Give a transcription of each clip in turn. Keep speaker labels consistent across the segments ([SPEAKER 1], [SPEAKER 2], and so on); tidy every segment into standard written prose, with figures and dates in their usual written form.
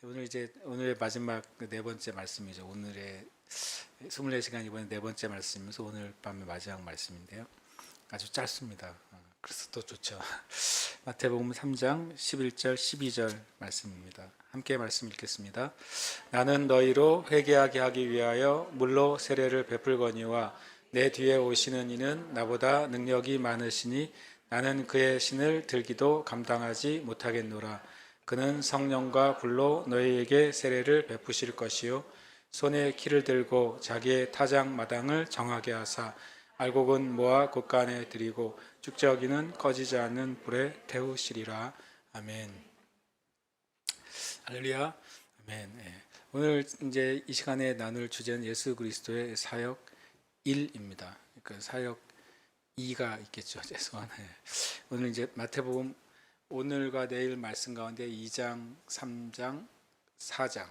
[SPEAKER 1] 오늘의 마지막 네 번째 말씀이죠. 오늘의 24시간 이번에 네 번째 말씀이면서 오늘 밤의 마지막 말씀인데요. 아주 짧습니다. 그래서 또 좋죠. 마태복음 3장 11절 12절 말씀입니다. 함께 말씀 읽겠습니다. 나는 너희로 회개하게 하기 위하여 물로 세례를 베풀거니와 내 뒤에 오시는 이는 나보다 능력이 많으시니 나는 그의 신을 들기도 감당하지 못하겠노라. 그는 성령과 불로 너희에게 세례를 베푸실 것이요 손에 키를 들고 자기의 타작 마당을 정하게 하사 알곡은 모아 곳간에 들이고 쭉저기는 꺼지지 않는 불에 태우시리라. 아멘. 할렐루야. 아멘. 네. 오늘 이제 이 시간에 나눌 주제는 예수 그리스도의 사역 1입니다. 그 사역 2가 있겠죠. 죄송하네. 오늘 이제 마태복음 오늘과 내일 말씀 가운데 2장, 3장, 4장,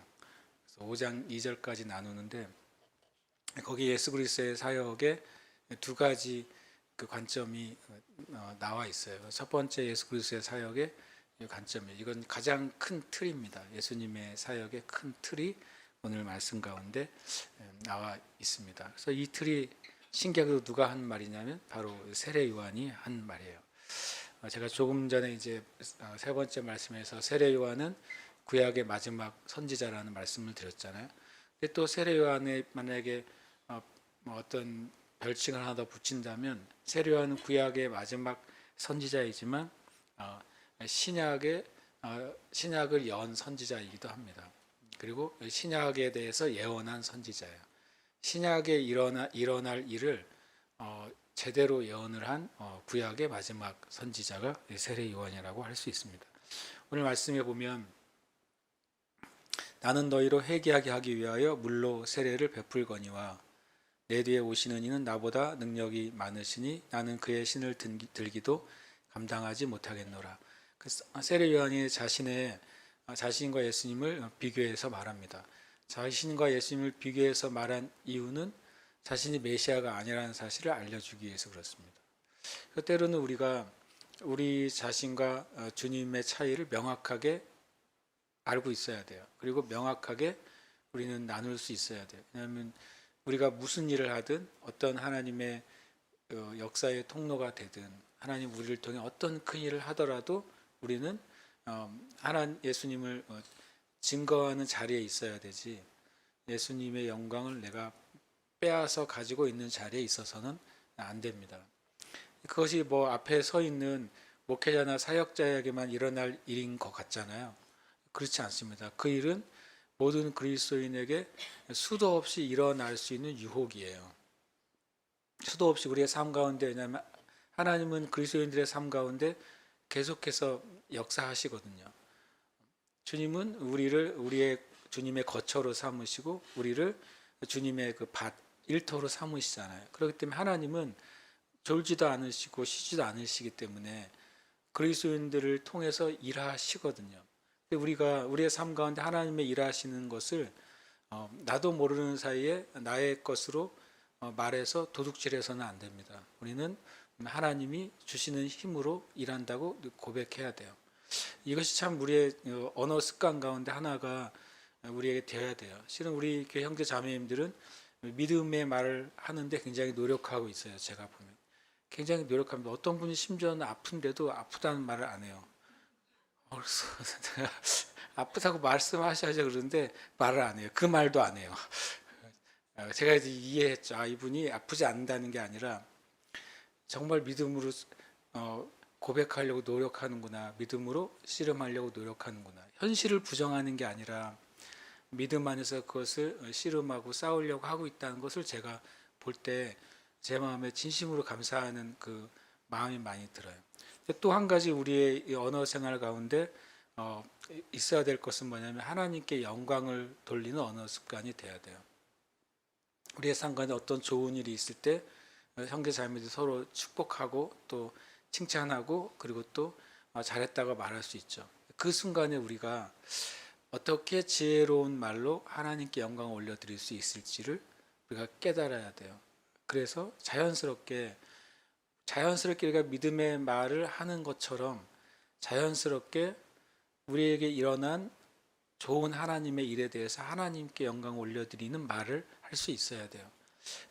[SPEAKER 1] 5장 2절까지 나누는데 거기 예수 그리스도의 사역에 두 가지 그 관점이 나와 있어요. 첫 번째 예수 그리스도의 사역의 관점이에요. 이건 가장 큰 틀입니다. 예수님의 사역의 큰 틀이 오늘 말씀 가운데 나와 있습니다. 그래서 이 틀이 신기하게도 누가 한 말이냐면 바로 세례 요한이 한 말이에요. 제가 조금 전에 이제 세 번째 말씀에서 세례 요한은 구약의 마지막 선지자라는 말씀을 드렸잖아요. 근데 또 세례 요한에 만약에 어떤 별칭을 하나 더 붙인다면 세례 요한은 구약의 마지막 선지자이지만 신약을 연 선지자이기도 합니다. 그리고 신약에 대해서 예언한 선지자예요. 신약에 일어날 일을 제대로 예언을 한 구약의 마지막 선지자가 세례 요한이라고 할 수 있습니다. 오늘 말씀에 보면 나는 너희로 회개하게 하기 위하여 물로 세례를 베풀거니와 내 뒤에 오시는 이는 나보다 능력이 많으시니 나는 그의 신을 들기도 감당하지 못하겠노라. 세례 요한이 자신과 예수님을 비교해서 말합니다. 자신과 예수님을 비교해서 말한 이유는 자신이 메시아가 아니라는 사실을 알려주기 위해서 그렇습니다. 때로는 우리가 우리 자신과 주님의 차이를 명확하게 알고 있어야 돼요. 그리고 명확하게 우리는 나눌 수 있어야 돼요. 왜냐하면 우리가 무슨 일을 하든 어떤 하나님의 역사의 통로가 되든 하나님 우리를 통해 어떤 큰 일을 하더라도 우리는 예수님을 증거하는 자리에 있어야 되지 예수님의 영광을 내가 빼앗아 가지고 있는 자리에 있어서는 안 됩니다. 그것이 앞에 서 있는 목회자나 사역자에게만 일어날 일인 것 같잖아요. 그렇지 않습니다. 그 일은 모든 그리스도인에게 수도 없이 일어날 수 있는 유혹이에요. 수도 없이 우리의 삶 가운데, 왜냐하면 하나님은 그리스도인들의 삶 가운데 계속해서 역사하시거든요. 주님은 우리의 주님의 거처로 삼으시고 우리를 주님의 그 일터로 삼으시잖아요. 그렇기 때문에 하나님은 졸지도 않으시고 쉬지도 않으시기 때문에 그리스도인들을 통해서 일하시거든요. 우리가 우리의 삶 가운데 하나님의 일하시는 것을 나도 모르는 사이에 나의 것으로 말해서 도둑질해서는 안 됩니다. 우리는 하나님이 주시는 힘으로 일한다고 고백해야 돼요. 이것이 참 우리의 언어 습관 가운데 하나가 우리에게 되어야 돼요. 실은 우리 교회 형제 자매님들은 믿음의 말을 하는데 굉장히 노력하고 있어요. 제가 보면 굉장히 노력합니다. 어떤 분이 심지어는 아픈데도 아프다는 말을 안 해요. 그래서 아프다고 말씀하셔야죠 그러는데 말을 안 해요. 그 말도 안 해요. 제가 이제 이해했죠. 이분이 아프지 않는다는 게 아니라 정말 믿음으로 고백하려고 노력하는구나. 믿음으로 씨름하려고 노력하는구나. 현실을 부정하는 게 아니라 믿음 안에서 그것을 씨름하고 싸우려고 하고 있다는 것을 제가 볼 때 제 마음에 진심으로 감사하는 그 마음이 많이 들어요. 또 한 가지 우리의 언어 생활 가운데 있어야 될 것은 뭐냐면 하나님께 영광을 돌리는 언어 습관이 돼야 돼요. 우리의 삶 가운데 어떤 좋은 일이 있을 때 형제 자매들 서로 축복하고 또 칭찬하고 그리고 또 잘했다고 말할 수 있죠. 그 순간에 우리가 어떻게 지혜로운 말로 하나님께 영광을 올려드릴 수 있을지를 우리가 깨달아야 돼요. 그래서 자연스럽게 우리가 믿음의 말을 하는 것처럼 자연스럽게 우리에게 일어난 좋은 하나님의 일에 대해서 하나님께 영광을 올려드리는 말을 할 수 있어야 돼요.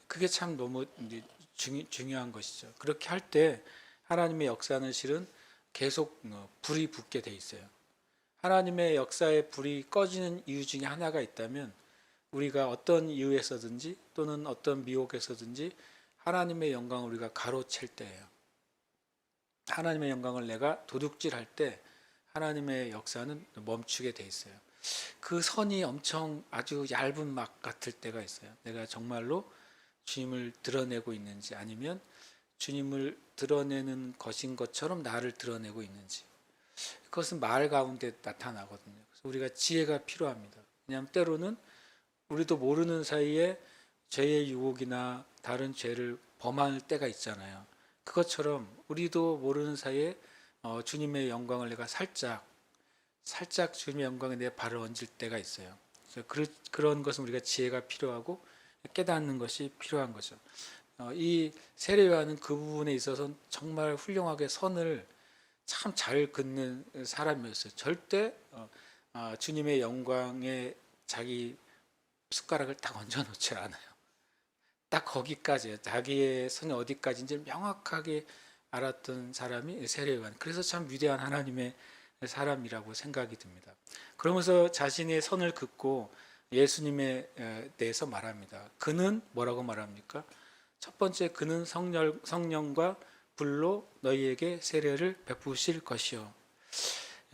[SPEAKER 1] 그게 참 너무 이제 중요한 것이죠. 그렇게 할 때 하나님의 역사는 실은 계속 불이 붙게 돼 있어요. 하나님의 역사에 불이 꺼지는 이유 중에 하나가 있다면 우리가 어떤 이유에서든지 또는 어떤 미혹에서든지 하나님의 영광을 우리가 가로챌 때예요. 하나님의 영광을 내가 도둑질할 때 하나님의 역사는 멈추게 돼 있어요. 그 선이 엄청 아주 얇은 막 같을 때가 있어요. 내가 정말로 주님을 드러내고 있는지 아니면 주님을 드러내는 것인 것처럼 나를 드러내고 있는지, 그것은 말 가운데 나타나거든요. 그래서 우리가 지혜가 필요합니다. 왜냐하면 때로는 우리도 모르는 사이에 죄의 유혹이나 다른 죄를 범할 때가 있잖아요. 그것처럼 우리도 모르는 사이에 주님의 영광을 내가 살짝 주님의 영광에 내 발을 얹을 때가 있어요. 그래서 그런 것은 우리가 지혜가 필요하고 깨닫는 것이 필요한 거죠. 이 세례요한은 그 부분에 있어서 정말 훌륭하게 선을 참 잘 긋는 사람이었어요. 절대 주님의 영광에 자기 숟가락을 딱 얹어 놓지 않아요. 딱 거기까지예요. 자기의 선이 어디까지인지 명확하게 알았던 사람이 세례요한. 그래서 참 위대한 하나님의 사람이라고 생각이 듭니다. 그러면서 자신의 선을 긋고 예수님에 대해서 말합니다. 그는 뭐라고 말합니까? 첫 번째, 그는 성령과 불로 너희에게 세례를 베푸실 것이요.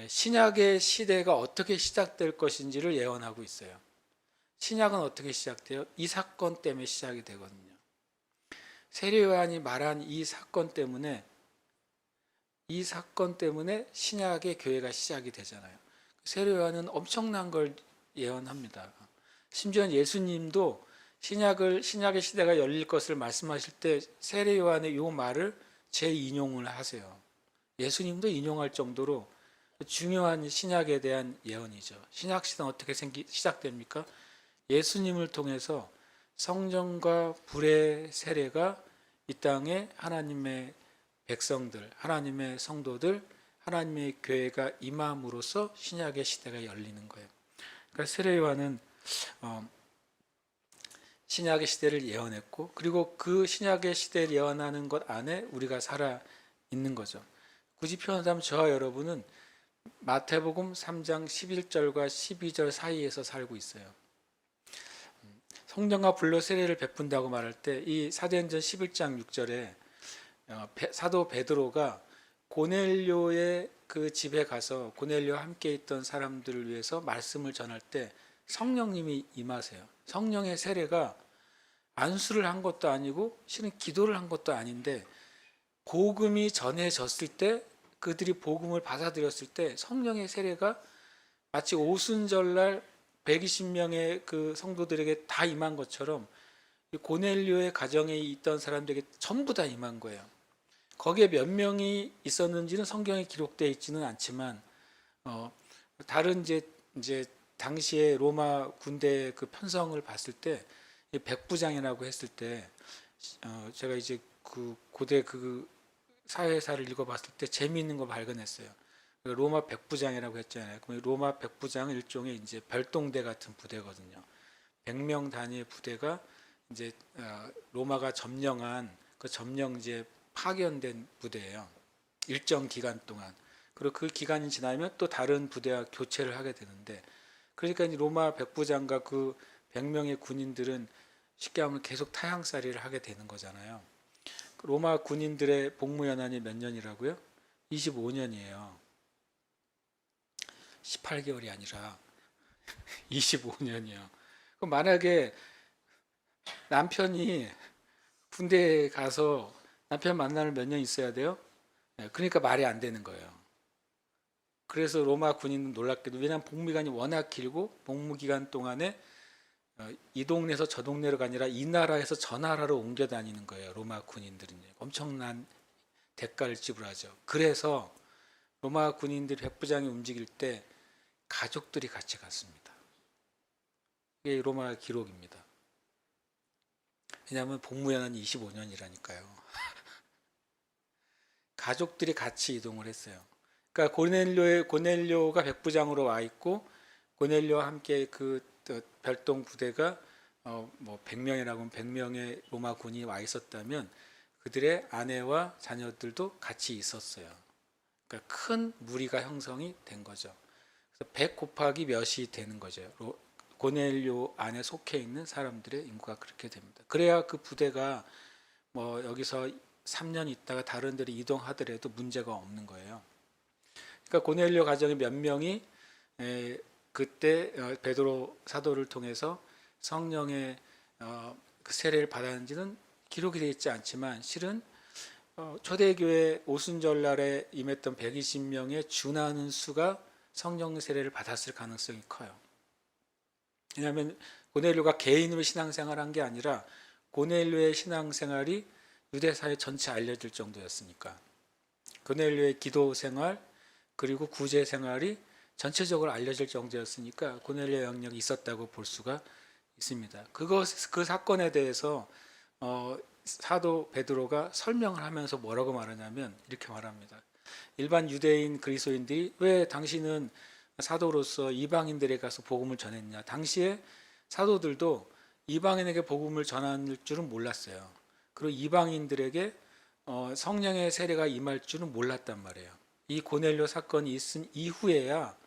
[SPEAKER 1] 신약의 시대가 어떻게 시작될 것인지를 예언하고 있어요. 신약은 어떻게 시작돼요? 이 사건 때문에 시작이 되거든요. 세례요한이 말한 이 사건 때문에 신약의 교회가 시작이 되잖아요. 세례요한은 엄청난 걸 예언합니다. 심지어 예수님도 신약의 시대가 열릴 것을 말씀하실 때 세례요한의 이 말을 재인용을 하세요. 예수님도 인용할 정도로 중요한 신약에 대한 예언이죠. 신약 시대는 어떻게 시작됩니까? 예수님을 통해서 성령과 불의 세례가 이 땅에 하나님의 백성들, 하나님의 성도들, 하나님의 교회가 임함으로써 신약의 시대가 열리는 거예요. 그러니까 세례요한은 신약의 시대를 예언했고, 그리고 그 신약의 시대를 예언하는 것 안에 우리가 살아 있는 거죠. 굳이 표현하자면 저와 여러분은 마태복음 3장 11절과 12절 사이에서 살고 있어요. 성령과 불로 세례를 베푼다고 말할 때 이 사도행전 11장 6절에 사도 베드로가 고넬료의 그 집에 가서 고넬료와 함께 있던 사람들을 위해서 말씀을 전할 때 성령님이 임하세요. 성령의 세례가 안수를 한 것도 아니고 실은 기도를 한 것도 아닌데 복음이 전해졌을 때, 그들이 복음을 받아들였을 때 성령의 세례가 마치 오순절날 120명의 그 성도들에게 다 임한 것처럼 고넬료의 가정에 있던 사람들에게 전부 다 임한 거예요. 거기에 몇 명이 있었는지는 성경에 기록되어 있지는 않지만 다른 이제 당시에 로마 군대 그 편성을 봤을 때 백부장이라고 했을 때 제가 이제 그 고대 그 사회사를 읽어봤을 때 재미있는 거 발견했어요. 로마 백부장이라고 했잖아요. 그럼 로마 백부장은 일종의 이제 별동대 같은 부대거든요. 100명 단위의 부대가 이제 로마가 점령한 그 점령지에 파견된 부대예요. 일정 기간 동안. 그리고 그 기간이 지나면 또 다른 부대와 교체를 하게 되는데, 그러니까 로마 백부장과 그 100명의 군인들은 쉽게 하면 계속 타향살이를 하게 되는 거잖아요. 로마 군인들의 복무연한이 몇 년이라고요? 25년이에요. 18개월이 아니라 25년이요. 그럼 만약에 남편이 군대에 가서 남편 만나는 몇 년 있어야 돼요? 그러니까 말이 안 되는 거예요. 그래서 로마 군인은 놀랍게도, 왜냐하면 복무기간이 워낙 길고 복무기간 동안에 이 동네에서 저 동네로가 아니라 이 나라에서 저 나라로 옮겨 다니는 거예요. 로마 군인들은 엄청난 대가를 지불하죠. 그래서 로마 군인들이 백부장이 움직일 때 가족들이 같이 갔습니다. 이게 로마 기록입니다. 왜냐하면 복무연한이 25년이라니까요. 가족들이 같이 이동을 했어요. 그러니까 고넬료가 백부장으로 와 있고 고넬료와 함께 그 별동 부대가 뭐 100명이라고 하면 100명의 로마 군이 와 있었다면 그들의 아내와 자녀들도 같이 있었어요. 그러니까 큰 무리가 형성이 된 거죠. 그래서 100 곱하기 몇이 되는 거죠. 고넬료 안에 속해 있는 사람들의 인구가 그렇게 됩니다. 그래야 그 부대가 뭐 여기서 3년 있다가 다른 데로 이동하더라도 문제가 없는 거예요. 그러니까 고넬료 가정의 몇 명이 그때 베드로 사도를 통해서 성령의 그 세례를 받았는지는 기록이 되어 있지 않지만 실은 초대교회 오순절날에 임했던 120명에 준하는 수가 성령 세례를 받았을 가능성이 커요. 왜냐하면 고넬료가 개인으로 신앙생활을 한 게 아니라 고넬료의 신앙생활이 유대사회 전체 알려질 정도였으니까 고넬료의 기도생활 그리고 구제생활이 전체적으로 알려질 정도였으니까 고넬료의 영역이 있었다고 볼 수가 있습니다. 그 사건에 대해서 사도 베드로가 설명을 하면서 뭐라고 말하냐면 이렇게 말합니다. 일반 유대인 그리스도인들이 왜 당신은 사도로서 이방인들에 가서 복음을 전했냐. 당시에 사도들도 이방인에게 복음을 전할 줄은 몰랐어요. 그리고 이방인들에게 성령의 세례가 임할 줄은 몰랐단 말이에요. 이 고넬료 사건이 있은 이후에야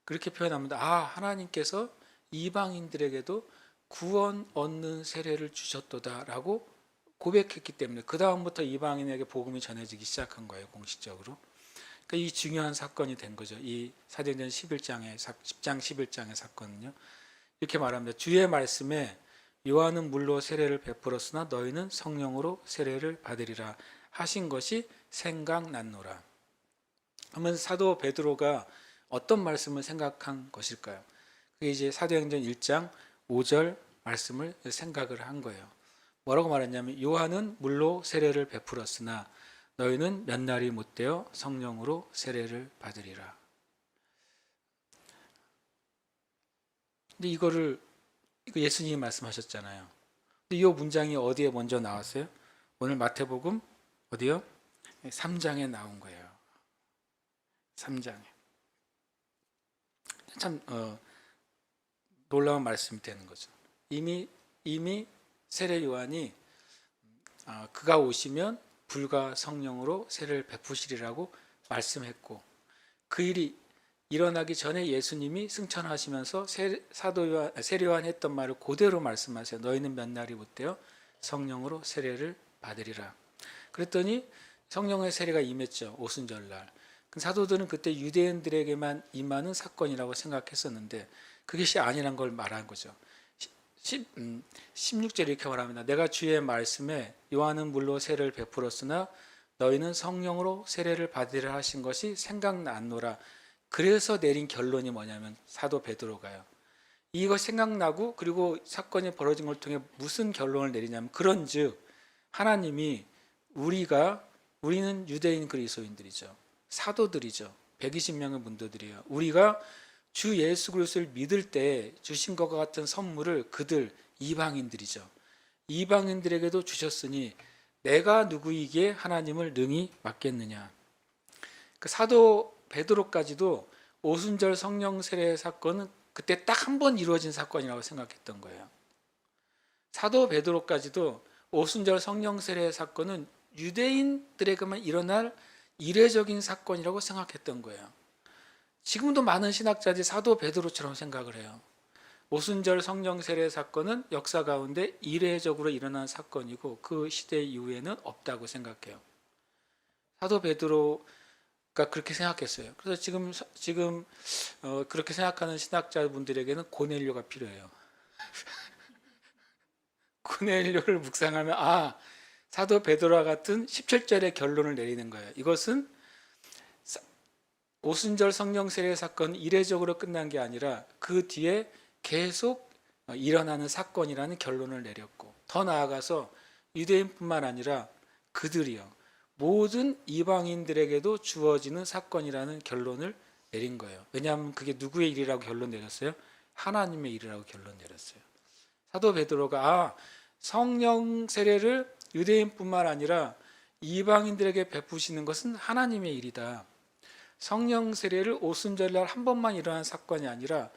[SPEAKER 1] 그렇게 표현합니다. 하나님께서 이방인들에게도 구원 얻는 세례를 주셨도다라고 고백했기 때문에 그 다음부터 이방인에게 복음이 전해지기 시작한 거예요. 공식적으로. 그러니까 이 중요한 사건이 된 거죠. 이 사도행전 10장 11장의 사건은요. 이렇게 말합니다. 주의 말씀에 요한은 물로 세례를 베풀었으나 너희는 성령으로 세례를 받으리라 하신 것이 생각났노라. 그러면 사도 베드로가 어떤 말씀을 생각한 것일까요? 그게 이제 사도행전 1장 5절 말씀을 생각을 한 거예요. 뭐라고 말했냐면 요한은 물로 세례를 베풀었으나 너희는 몇 날이 못되어 성령으로 세례를 받으리라. 근데 이거 예수님이 말씀하셨잖아요. 근데 이 문장이 어디에 먼저 나왔어요? 오늘 마태복음 어디요? 3장에 나온 거예요. 3장에. 참 놀라운 말씀이 되는 거죠. 이미 세례 요한이 그가 오시면 불과 성령으로 세례를 베푸시리라고 말씀했고 그 일이 일어나기 전에 예수님이 승천하시면서 세례 요한 했던 말을 그대로 말씀하세요. 너희는 몇 날이 못되어 성령으로 세례를 받으리라. 그랬더니 성령의 세례가 임했죠. 오순절날. 사도들은 그때 유대인들에게만 임하는 사건이라고 생각했었는데 그것이 아니란 걸 말한 거죠. 16절 이렇게 말합니다. 내가 주의 말씀에 요한은 물로 세례를 베풀었으나 너희는 성령으로 세례를 받으리라 하신 것이 생각났노라. 그래서 내린 결론이 뭐냐면 사도 베드로가요. 이거 생각나고 그리고 사건이 벌어진 걸 통해 무슨 결론을 내리냐면 그런즉 하나님이 우리는 유대인 그리스도인들이죠. 사도들이죠. 120명의 문도들이에요. 우리가 주 예수 그리스도를 믿을 때 주신 것과 같은 선물을 그들 이방인들이죠. 이방인들에게도 주셨으니 내가 누구이기에 하나님을 능히 맡겠느냐. 그 사도 베드로까지도 오순절 성령 세례 사건은 그때 딱 한 번 이루어진 사건이라고 생각했던 거예요. 사도 베드로까지도 오순절 성령 세례 사건은 유대인들에게만 일어날 이례적인 사건이라고 생각했던 거예요. 지금도 많은 신학자들이 사도 베드로처럼 생각을 해요. 오순절 성령 세례 사건은 역사 가운데 이례적으로 일어난 사건이고 그 시대 이후에는 없다고 생각해요. 사도 베드로가 그렇게 생각했어요. 그래서 지금 그렇게 생각하는 신학자분들에게는 고넬료가 필요해요. 고넬료를 묵상하면 사도 베드로와 같은 17절의 결론을 내리는 거예요. 이것은 오순절 성령 세례 사건 이례적으로 끝난 게 아니라 그 뒤에 계속 일어나는 사건이라는 결론을 내렸고 더 나아가서 유대인뿐만 아니라 그들이요 모든 이방인들에게도 주어지는 사건이라는 결론을 내린 거예요. 왜냐하면 그게 누구의 일이라고 결론 내렸어요? 하나님의 일이라고 결론 내렸어요. 사도 베드로가 성령 세례를 유대인뿐만 아니라 이방인들에게 베푸시는 것은 하나님의 일이다. 성령 세례를 오순절날 한 번만 일어난 사건이 아니라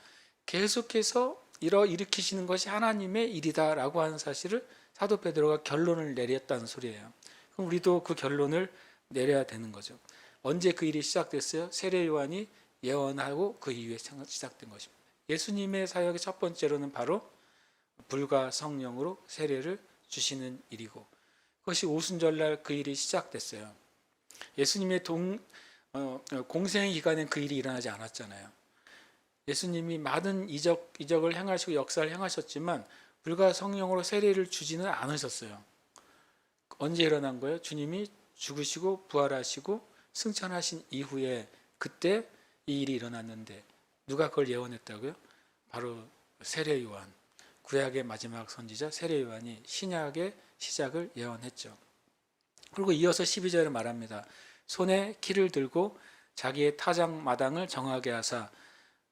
[SPEAKER 1] 계속해서 일으키시는 것이 하나님의 일이다라고 하는 사실을 사도 베드로가 결론을 내렸다는 소리예요. 그럼 우리도 그 결론을 내려야 되는 거죠. 언제 그 일이 시작됐어요? 세례 요한이 예언하고 그 이후에 시작된 것입니다. 예수님의 사역의 첫 번째로는 바로 불과 성령으로 세례를 주시는 일이고, 그것이 오순절날 그 일이 시작됐어요. 예수님의 공생 기간엔 그 일이 일어나지 않았잖아요. 예수님이 많은 이적을 행하시고 역사를 행하셨지만 불과 성령으로 세례를 주지는 않으셨어요. 언제 일어난 거예요? 주님이 죽으시고 부활하시고 승천하신 이후에 그때 이 일이 일어났는데 누가 그걸 예언했다고요? 바로 세례 요한, 구약의 마지막 선지자 세례 요한이 신약의 시작을 예언했죠. 그리고 이어서 12절에 말합니다. 손에 키를 들고 자기의 타작 마당을 정하게 하사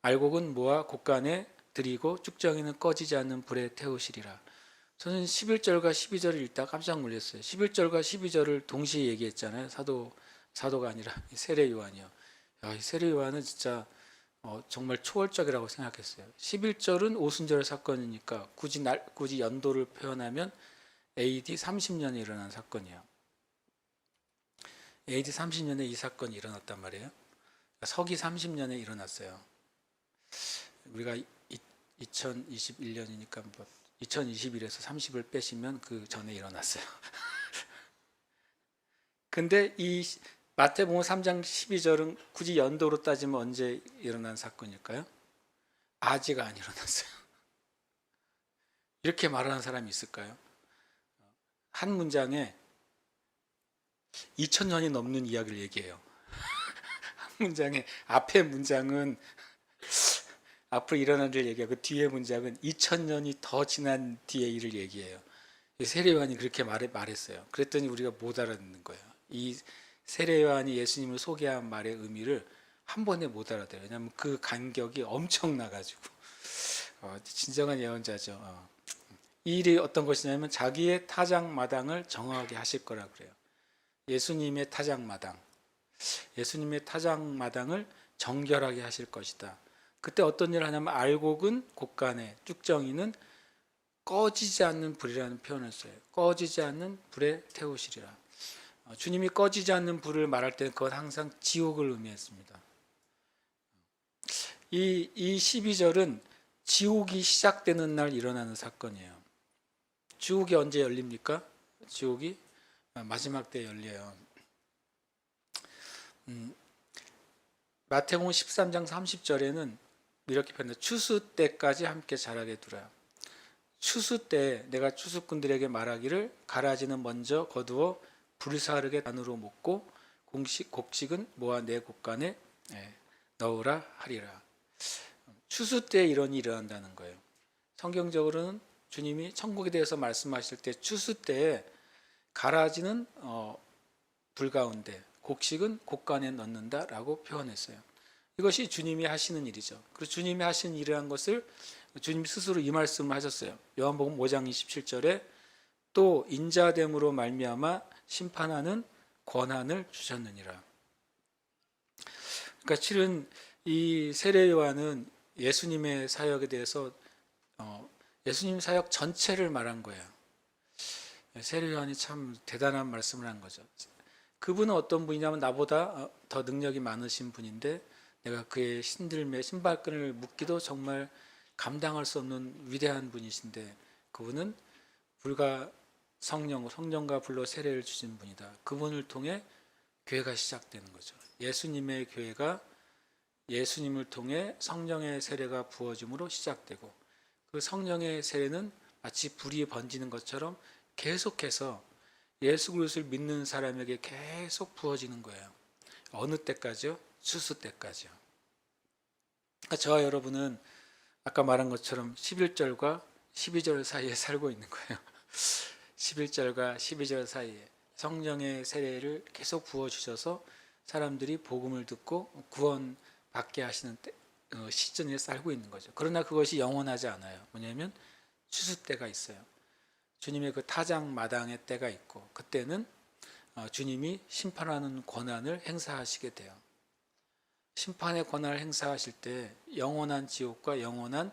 [SPEAKER 1] 알곡은 모아 곳간에 들이고 쭉정이는 꺼지지 않는 불에 태우시리라. 저는 11절과 12절을 읽다 깜짝 놀랐어요. 11절과 12절을 동시에 얘기했잖아요. 사도가 아니라 세례 요한이요. 이 세례 요한은 진짜 정말 초월적이라고 생각했어요. 11절은 오순절 사건이니까 굳이 연도를 표현하면 AD 30년에 일어난 사건이에요. AD 30년에 이 사건이 일어났단 말이에요. 서기 30년에 일어났어요. 우리가 2021년이니까 2021에서 30을 빼시면 그 전에 일어났어요. 근데 이 마태복음 3장 12절은 굳이 연도로 따지면 언제 일어난 사건일까요? 아직 안 일어났어요. 이렇게 말하는 사람이 있을까요? 한 문장에 2000년이 넘는 이야기를 얘기해요. 한 문장에 앞에 문장은 앞으로 일어난 일을 얘기하고 뒤에 문장은 2000년이 더 지난 뒤의 일을 얘기해요. 세례 요한이 그렇게 말했어요. 그랬더니 우리가 못 알아듣는 거예요. 이 세례 요한이 예수님을 소개한 말의 의미를 한 번에 못 알아들어요. 왜냐하면 그 간격이 엄청나가지고 진정한 예언자죠. 이 일이 어떤 것이냐면 자기의 타작 마당을 정하게 하실 거라 그래요. 예수님의 타작 마당을 정결하게 하실 것이다. 그때 어떤 일을 하냐면 알곡은 곳간에, 쭉정이는 꺼지지 않는 불이라는 표현을 써요. 꺼지지 않는 불에 태우시리라. 주님이 꺼지지 않는 불을 말할 때는 그건 항상 지옥을 의미했습니다. 이 12절은 지옥이 시작되는 날 일어나는 사건이에요. 지옥이 언제 열립니까? 지옥이 마지막 때 열려요. 마태복음 13장 30절에는 이렇게 표현해요. 추수 때까지 함께 자라게 두라. 추수 때 내가 추수꾼들에게 말하기를 가라지는 먼저 거두어 불사르게 단으로 먹고 곡식은 모아 내 곳간에 넣으라 하리라. 추수 때 이런 일이 일어난다는 거예요. 성경적으로는 주님이 천국에 대해서 말씀하실 때 추수 때에 가라지는 불 가운데 곡식은 곳간에 넣는다라고 표현했어요. 이것이 주님이 하시는 일이죠. 그리고 주님이 하신 일이란 것을 주님 스스로 이 말씀을 하셨어요. 요한복음 5장 27절에 또 인자됨으로 말미암아 심판하는 권한을 주셨느니라. 그러니까 실은 이 세례 요한은 예수님의 사역에 대해서 예수님 사역 전체를 말한 거예요. 세례 요한이 참 대단한 말씀을 한 거죠. 그분은 어떤 분이냐면 나보다 더 능력이 많으신 분인데 내가 그의 신발끈을 묶기도 정말 감당할 수 없는 위대한 분이신데 그분은 불과 성령과 불로 세례를 주신 분이다. 그분을 통해 교회가 시작되는 거죠. 예수님의 교회가 예수님을 통해 성령의 세례가 부어짐으로 시작되고 그 성령의 세례는 마치 불이 번지는 것처럼 계속해서 예수 그리스도를 믿는 사람에게 계속 부어지는 거예요. 어느 때까지요? 추수 때까지요. 그러니까 저와 여러분은 아까 말한 것처럼 11절과 12절 사이에 살고 있는 거예요. 11절과 12절 사이에 성령의 세례를 계속 부어주셔서 사람들이 복음을 듣고 구원받게 하시는 시즌에 살고 있는 거죠. 그러나 그것이 영원하지 않아요. 뭐냐면 추수 때가 있어요. 주님의 그 타작 마당의 때가 있고 그때는 주님이 심판하는 권한을 행사하시게 돼요. 심판의 권한을 행사하실 때 영원한 지옥과 영원한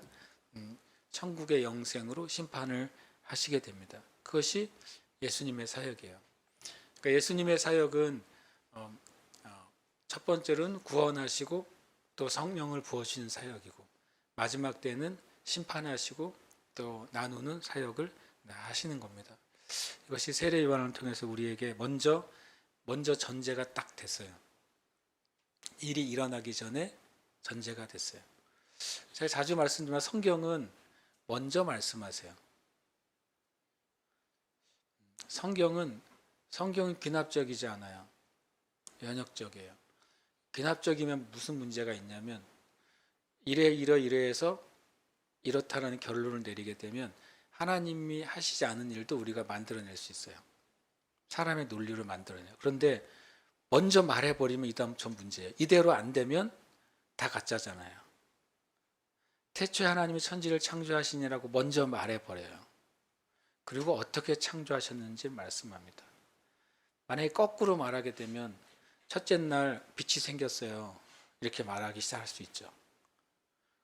[SPEAKER 1] 천국의 영생으로 심판을 하시게 됩니다. 그것이 예수님의 사역이에요. 그러니까 예수님의 사역은 첫 번째로는 구원하시고 또 성령을 부어주시는 사역이고, 마지막 때는 심판하시고 또 나누는 사역을 하시는 겁니다. 이것이 세례 요한을 통해서 우리에게 먼저 전제가 딱 됐어요. 일이 일어나기 전에 전제가 됐어요. 제가 자주 말씀드리지만 성경은 먼저 말씀하세요. 성경은 귀납적이지 않아요. 연역적이에요. 귀납적이면 무슨 문제가 있냐면 이래해서 이렇다라는 결론을 내리게 되면 하나님이 하시지 않은 일도 우리가 만들어낼 수 있어요. 사람의 논리를 만들어내요. 그런데 먼저 말해버리면 이 다음 전 문제예요. 이대로 안 되면 다 가짜잖아요. 태초에 하나님이 천지를 창조하시니라고 먼저 말해버려요. 그리고 어떻게 창조하셨는지 말씀합니다. 만약에 거꾸로 말하게 되면 첫째 날 빛이 생겼어요. 이렇게 말하기 시작할 수 있죠.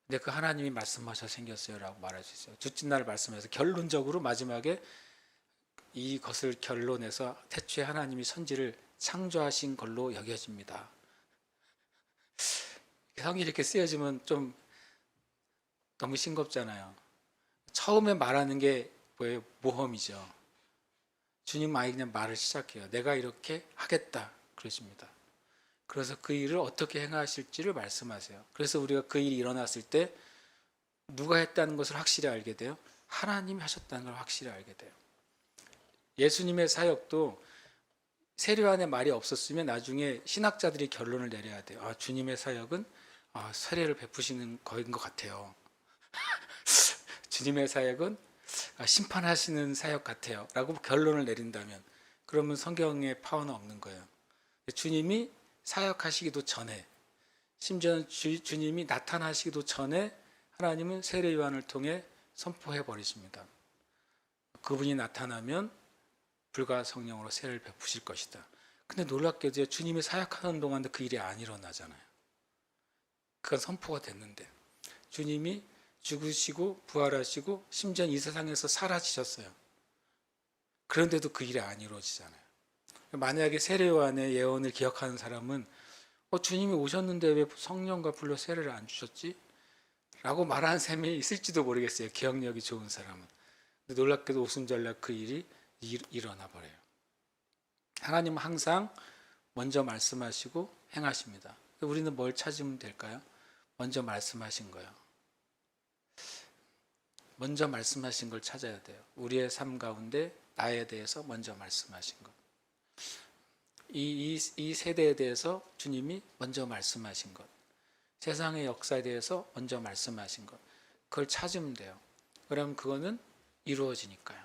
[SPEAKER 1] 근데 그 하나님이 말씀하셔서 생겼어요 라고 말할 수 있어요. 둘째 날 말씀해서 결론적으로 마지막에 이것을 결론해서 태초에 하나님이 천지를 창조하신 걸로 여겨집니다. 성경이 이렇게 쓰여지면 좀 너무 싱겁잖아요. 처음에 말하는 게 뭐예요? 모험이죠. 주님 아예 그냥 말을 시작해요. 내가 이렇게 하겠다 그러십니다. 그래서 그 일을 어떻게 행하실지를 말씀하세요. 그래서 우리가 그 일이 일어났을 때 누가 했다는 것을 확실히 알게 돼요. 하나님이 하셨다는 걸 확실히 알게 돼요. 예수님의 사역도 세례요한의 말이 없었으면 나중에 신학자들이 결론을 내려야 돼요. 아, 주님의 사역은 세례를 베푸시는 거인 것 같아요. 주님의 사역은 심판하시는 사역 같아요 라고 결론을 내린다면, 그러면 성경에 파워는 없는 거예요. 주님이 사역하시기도 전에, 심지어는 주님이 나타나시기도 전에 하나님은 세례 요한을 통해 선포해 버리십니다. 그분이 나타나면 불과 성령으로 세례를 베푸실 것이다. 근데 놀랍게도 주님이 사역하는 동안도 그 일이 안 일어나잖아요. 그건 선포가 됐는데 주님이 죽으시고 부활하시고 심지어 이 세상에서 사라지셨어요. 그런데도 그 일이 안 이루어지잖아요. 만약에 세례 요한의 예언을 기억하는 사람은 주님이 오셨는데 왜 성령과 불로 세례를 안 주셨지? 라고 말하는 사람이 있을지도 모르겠어요. 기억력이 좋은 사람은. 근데 놀랍게도 오순절날 그 일이 일어나 버려요. 하나님은 항상 먼저 말씀하시고 행하십니다. 우리는 뭘 찾으면 될까요? 먼저 말씀하신 거예요. 먼저 말씀하신 걸 찾아야 돼요. 우리의 삶 가운데 나에 대해서 먼저 말씀하신 것. 이 세대에 대해서 주님이 먼저 말씀하신 것. 세상의 역사에 대해서 먼저 말씀하신 것. 그걸 찾으면 돼요. 그러면 그거는 이루어지니까요.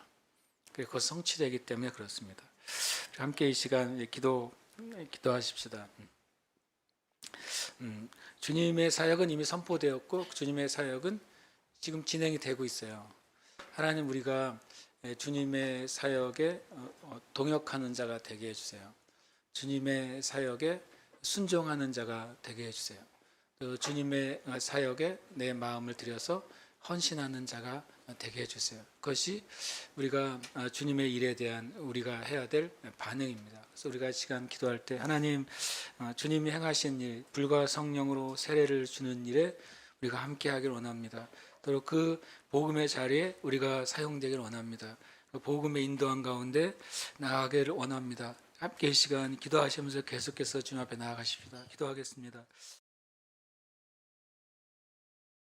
[SPEAKER 1] 그리고 그것 성취되기 때문에 그렇습니다. 함께 이 시간 기도하십시다. 주님의 사역은 이미 선포되었고 주님의 사역은 지금 진행이 되고 있어요. 하나님, 우리가 주님의 사역에 동역하는 자가 되게 해주세요. 주님의 사역에 순종하는 자가 되게 해주세요. 또 주님의 사역에 내 마음을 들여서 헌신하는 자가 되게 해주세요. 그것이 우리가 주님의 일에 대한 우리가 해야 될 반응입니다. 그래서 우리가 시간 기도할 때 하나님, 주님이 행하신 일, 불과 성령으로 세례를 주는 일에 우리가 함께 하길 원합니다. 또 그 복음의 자리에 우리가 사용되길 원합니다. 그 복음의 인도한 가운데 나아가기를 원합니다. 함께 이 시간 기도하시면서 계속해서 주님 앞에 나아가십시다. 기도하겠습니다.